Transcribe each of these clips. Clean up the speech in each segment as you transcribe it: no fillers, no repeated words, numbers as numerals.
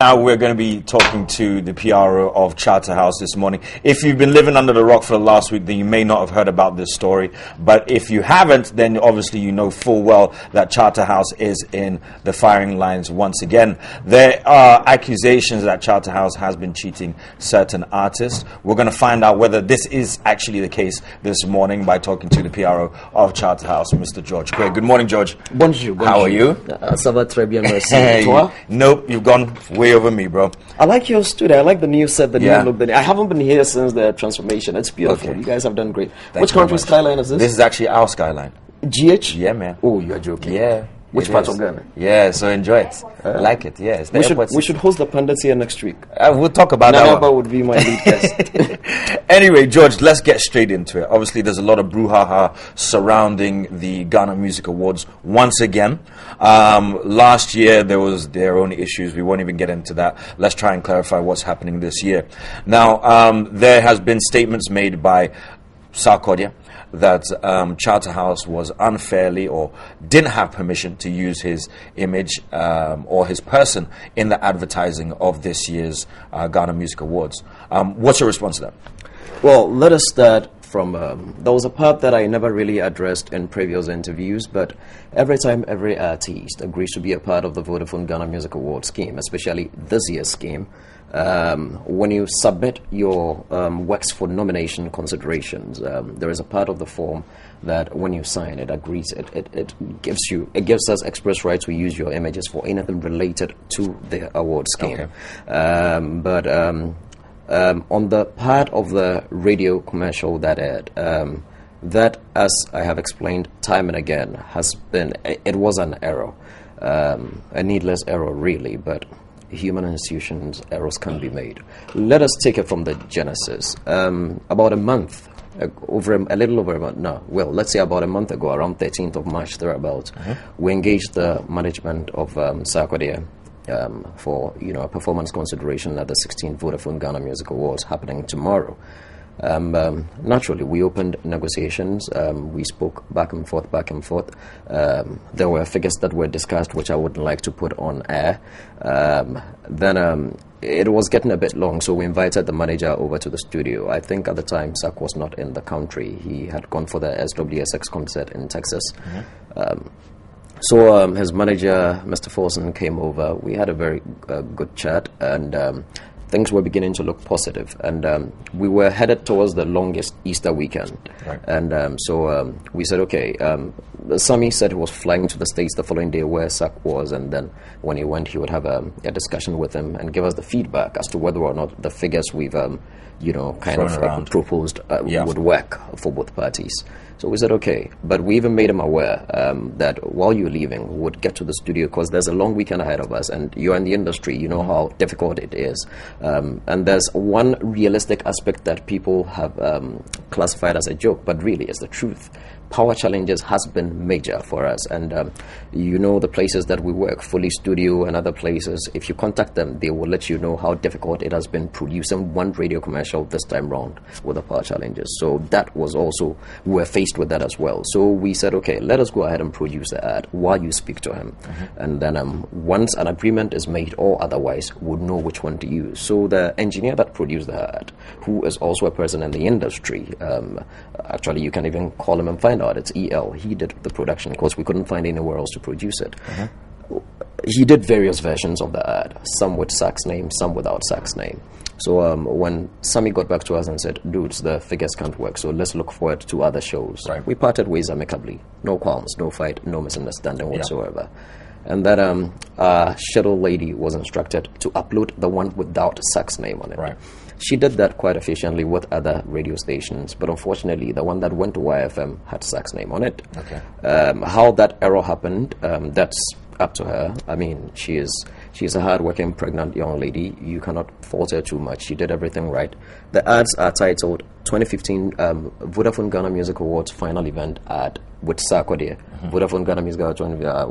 Now we're going to be talking to the PRO of ChatterHouse this morning. If you've been living under the rock for the last week, then you may not have heard about this story. But if you haven't, then obviously you know full well that ChatterHouse is in the firing lines once again. There are accusations that ChatterHouse has been cheating certain artists. We're going to find out whether this is actually the case this morning by talking to the PRO of ChatterHouse, Mr. George Quay. Good morning, George. Bonjour. How are you? Ça va très bien, merci. Toi? Nope, you've gone way over me, bro. I like your studio. I like the new set, the new look. I haven't been here since the transformation. It's beautiful. Okay. You guys have done great. Which country skyline is this? This is actually our skyline. GH? Yeah, man. Oh, you're joking. Yeah. Which part of Ghana? Yeah, so enjoy it. Like it, yeah. We should host the pundits here next week. We'll talk about that. Nanaba would be my lead guest. Anyway, George, let's get straight into it. Obviously, there's a lot of brouhaha surrounding the Ghana Music Awards once again. Last year, there was their own issues. We won't even get into that. Let's try and clarify what's happening this year. Now, there has been statements made by Sark that ChatterHouse was unfairly or didn't have permission to use his image or his person in the advertising of this year's Ghana Music Awards. What's your response to that? Well, let us start from, there was a part that I never really addressed in previous interviews, but every time every artist agrees to be a part of the Vodafone Ghana Music Awards scheme, especially this year's scheme, when you submit your works for nomination considerations, there is a part of the form that when you sign it agrees it gives us express rights to use your images for anything related to the award scheme. Okay. On the part of the radio commercial that aired, that, as I have explained time and again, has been, it was an error, a needless error really, but human institutions, errors can be made. Let us take it from the genesis. About a month, a little over a month, no, well, let's say about a month ago, around 13th of March, thereabouts, we engaged the management of Saga for a performance consideration at the 16th Vodafone Ghana Music Awards happening tomorrow. Naturally, we opened negotiations. We spoke back and forth. There were figures that were discussed, which I wouldn't like to put on air. Then it was getting a bit long, so we invited the manager over to the studio. I think at the time, Sark was not in the country. He had gone for the SWSX concert in Texas. So his manager, Mr. Forson, came over. We had a very good chat, and things were beginning to look positive, and we were headed towards the longest Easter weekend. Right. And so we said, okay, Sammy said he was flying to the States the following day where Sark was, and then when he went, he would have a discussion with him and give us the feedback as to whether or not the figures we've proposed would work for both parties. So we said, okay, but we even made him aware that while you're leaving, we would get to the studio because there's a long weekend ahead of us, and you're in the industry, you know how difficult it is. And there's one realistic aspect that people have classified as a joke, but really it's the truth. Power challenges has been major for us, and the places that we work, Fully Studio and other places, if you contact them, they will let you know how difficult it has been producing one radio commercial this time round with the power challenges. So that was also, we were faced with that as well. So we said, okay, let us go ahead and produce the ad while you speak to him. And then once an agreement is made or otherwise, we'll know which one to use. So the engineer that produced the ad, who is also a person in the industry, actually you can even call him and find out, it's EL. He did the production because we couldn't find anywhere else to produce it. He did various versions of the ad, some with Sark's name, some without Sark's name. So when Sammy got back to us and said, dudes, the figures can't work, so let's look forward to other shows. Right. We parted ways amicably. No qualms, no fight, no misunderstanding whatsoever. And that schedule lady was instructed to upload the one without Sark's name on it. Right. She did that quite efficiently with other radio stations, but unfortunately, the one that went to YFM had Sark's name on it. Okay. How that error happened, that's up to her. I mean, she's a hard-working, pregnant young lady. You cannot fault her too much. She did everything right. The ads are titled 2015 Vodafone Ghana Music Awards Final Event ad with Sark Vodafone Ghana Music Awards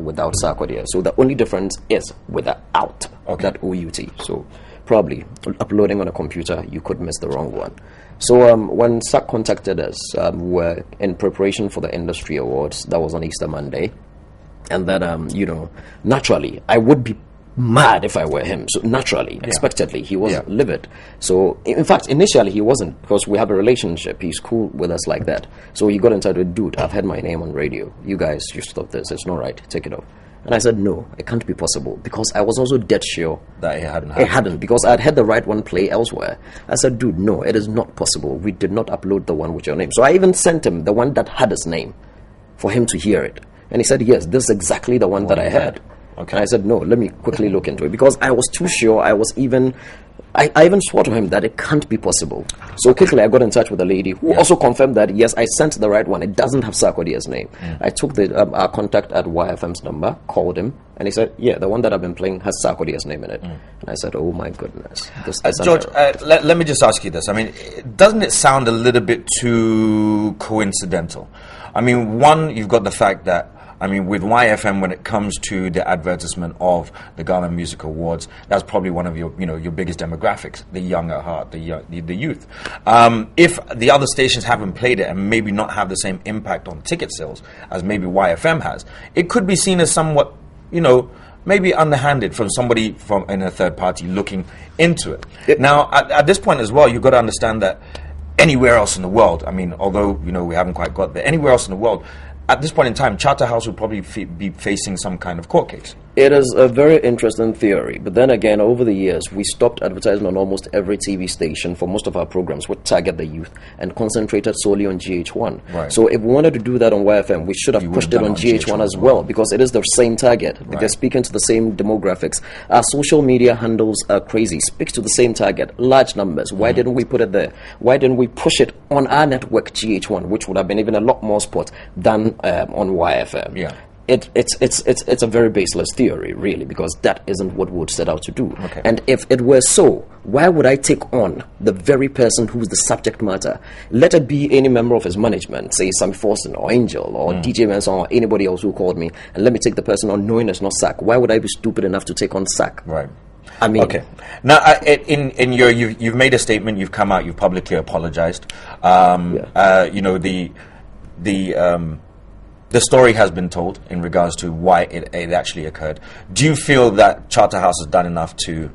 without Sark. So the only difference is without that OUT. So probably uploading on a computer, you could miss the wrong one. So when Sark contacted us, we were in preparation for the industry awards. That was on Easter Monday. And that, naturally, I would be mad if I were him. So naturally, expectedly, he was livid. So in fact, initially he wasn't, because we have a relationship. He's cool with us like that. So he got in touch with, dude, I've had my name on radio. You guys, you stop this. It's not right. Take it off. And I said, no, it can't be possible, because I was also dead sure that it hadn't, because I'd had the right one play elsewhere. I said, dude, no, it is not possible. We did not upload the one with your name. So I even sent him the one that had his name for him to hear it. And he said, yes, this is exactly the one that I had. Okay. And I said, no, let me quickly look into it, because I was too sure. I even swore to him that it can't be possible. So quickly I got in touch with the lady who also confirmed that, yes, I sent the right one. It doesn't have Sarkodie's name. I took our contact at YFM's number, called him, and he said, yeah, the one that I've been playing has Sarkodie's name in it. And I said, oh my goodness. George, let me just ask you this. I mean, doesn't it sound a little bit too coincidental? I mean, one, you've got the fact that, I mean, with YFM, when it comes to the advertisement of the Ghana Music Awards, that's probably one of your biggest demographics, the young at heart, the youth. If the other stations haven't played it and maybe not have the same impact on ticket sales as maybe YFM has, it could be seen as somewhat, maybe underhanded from somebody in a third party looking into it. Now, at this point as well, you've got to understand that anywhere else in the world, I mean, although, we haven't quite got there, anywhere else in the world, at this point in time, ChatterHouse would probably be facing some kind of court case. It is a very interesting theory. But then again, over the years, we stopped advertising on almost every TV station for most of our programs, which target the youth, and concentrated solely on GH1. Right. So if we wanted to do that on YFM, we should have pushed it on GH1 as well, because it is the same target. Right. They're speaking to the same demographics. Our social media handles are crazy, speaks to the same target, large numbers. Why didn't we put it there? Why didn't we push it on our network, GH1, which would have been even a lot more spot than on YFM? Yeah. It's a very baseless theory, really, because that isn't what we would set out to do. Okay. And if it were so, why would I take on the very person who's the subject matter? Let it be any member of his management, say Sammy Forson or Angel or DJ Manson or anybody else who called me, and let me take the person on knowing it's not Sark. Why would I be stupid enough to take on Sark? Right. I mean, okay. Now, you've made a statement. You've come out. You've publicly apologized. The story has been told in regards to why it actually occurred. Do you feel that ChatterHouse has done enough to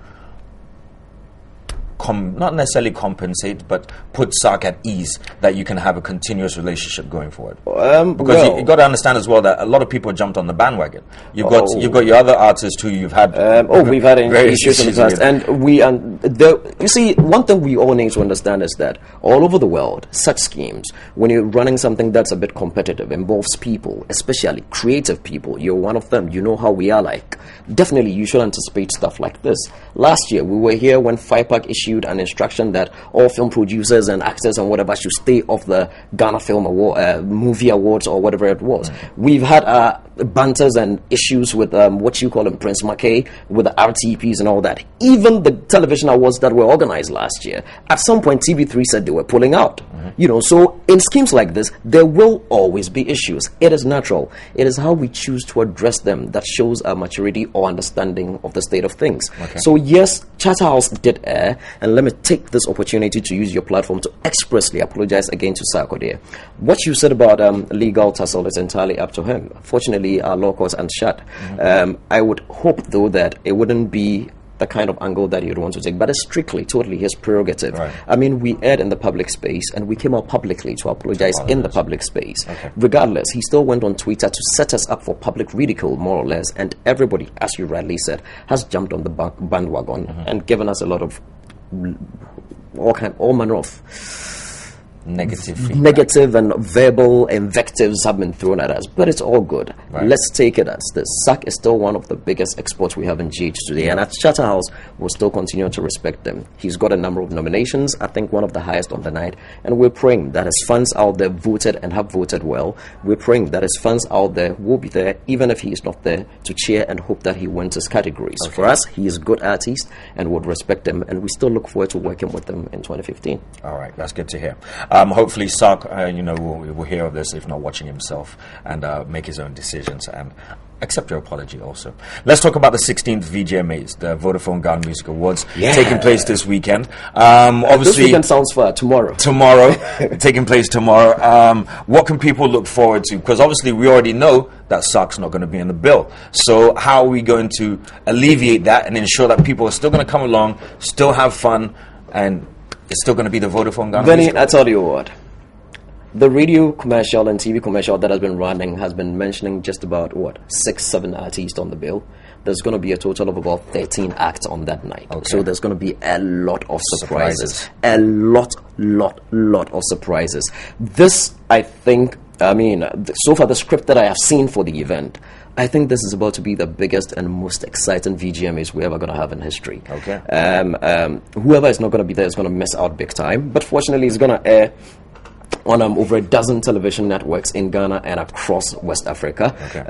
not necessarily compensate, but put Sark at ease that you can have a continuous relationship going forward? Because you've got to understand as well that a lot of people jumped on the bandwagon. You've got your other artists who you've had. We've had issues in the past, and you see, one thing we all need to understand is that all over the world, such schemes, when you're running something that's a bit competitive, involves people, especially creative people. You're one of them. You know how we are like. Definitely, you should anticipate stuff like this. Last year, we were here when FIPAC issued an instruction that all film producers and actors and whatever should stay off the Ghana Film Award, Movie Awards or whatever it was. We've had banters and issues with what you call him, Prince McKay, with the RTPs and all that. Even the television awards that were organized last year, at some point TV3 said they were pulling out. So in schemes like this, there will always be issues. It is natural. It is how we choose to address them that shows our maturity or understanding of the state of things. Okay. So yes, ChatterHouse did air, and let me take this opportunity to use your platform to expressly apologize again to Sarkodie. What you said about legal tussle is entirely up to him. Fortunately, our law courts aren't shut. I would hope, though, that it wouldn't be the kind of angle that you'd want to take, but it's strictly, totally his prerogative. Right. I mean, we aired in the public space, and we came out publicly to apologize in the public space. Okay. Regardless, he still went on Twitter to set us up for public ridicule, more or less, and everybody, as you rightly said, has jumped on the bandwagon and given us a lot of all manner of negative and verbal invectives have been thrown at us, but it's all good. Right. Let's take it as this. Sark is still one of the biggest exports we have in GH today, and at ChatterHouse, we'll still continue to respect them. He's got a number of nominations, I think one of the highest on the night, and we're praying that his fans out there voted and have voted well. We're praying that his fans out there will be there, even if he is not there, to cheer and hope that he wins his categories. Okay. For us, he is a good artist and would respect him, and we still look forward to working with him in 2015. All right, that's good to hear. Hopefully, Sark, will hear of this, if not watching himself, and make his own decisions and accept your apology also. Let's talk about the 16th VGMAs, the Vodafone Ghana Music Awards, taking place this weekend. Obviously, this weekend sounds far. Tomorrow, taking place tomorrow. What can people look forward to? Because obviously we already know that Sark's not going to be in the bill. So how are we going to alleviate that and ensure that people are still going to come along, still have fun, and it's still going to be the Vodafone Ghana Music Awards? I tell you what. The radio commercial and TV commercial that has been running has been mentioning just about 6-7 artists on the bill. There's going to be a total of about 13 acts on that night. Okay. So there's going to be a lot of surprises. A lot of surprises. This, I think, so far the script that I have seen for the event, I think this is about to be the biggest and most exciting VGMAs we're ever going to have in history. Okay. Whoever is not going to be there is going to miss out big time. But fortunately, it's going to air on over a dozen television networks in Ghana and across West Africa. Okay.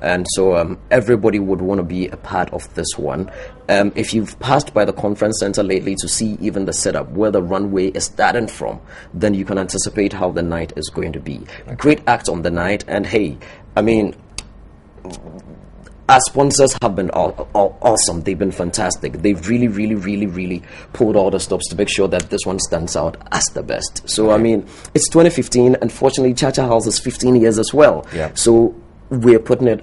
And so everybody would want to be a part of this one. If you've passed by the conference center lately to see even the setup, where the runway is starting from, then you can anticipate how the night is going to be. Okay. Great acts on the night, and hey, our sponsors have been awesome. They've been fantastic. They've really pulled all the stops to make sure that this one stands out as the best. So, it's 2015. Unfortunately, ChatterHouse is 15 years as well. Yeah. So we're putting in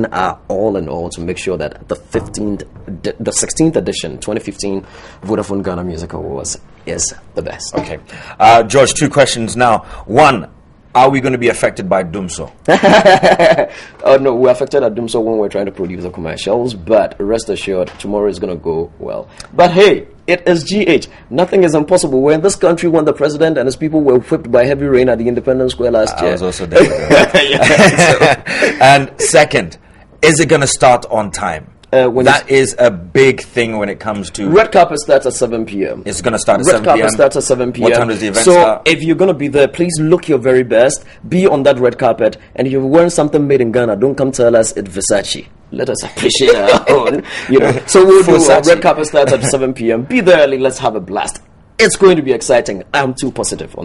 our all in all to make sure that the 16th edition, 2015 Vodafone Ghana Music Awards is the best. Okay. George, 2 questions now. 1, are we going to be affected by Dumso? Oh no, we're affected at Dumso when we're trying to produce the commercials, but rest assured, tomorrow is going to go well. But hey, it is GH. Nothing is impossible. We're in this country when the president and his people were whipped by heavy rain at the Independence Square last year. I was also there. And second, is it going to start on time? That is a big thing when it comes to... Red carpet starts at 7 p.m. It's going to start at 7 p.m. Red carpet starts at 7 p.m. What time does the event start? So if you're going to be there, please look your very best. Be on that red carpet. And if you're wearing something made in Ghana, don't come tell us it's Versace. Let us appreciate our own. So we'll do red carpet starts at 7 p.m. Be there early. Let's have a blast. It's going to be exciting. I'm too positive on that.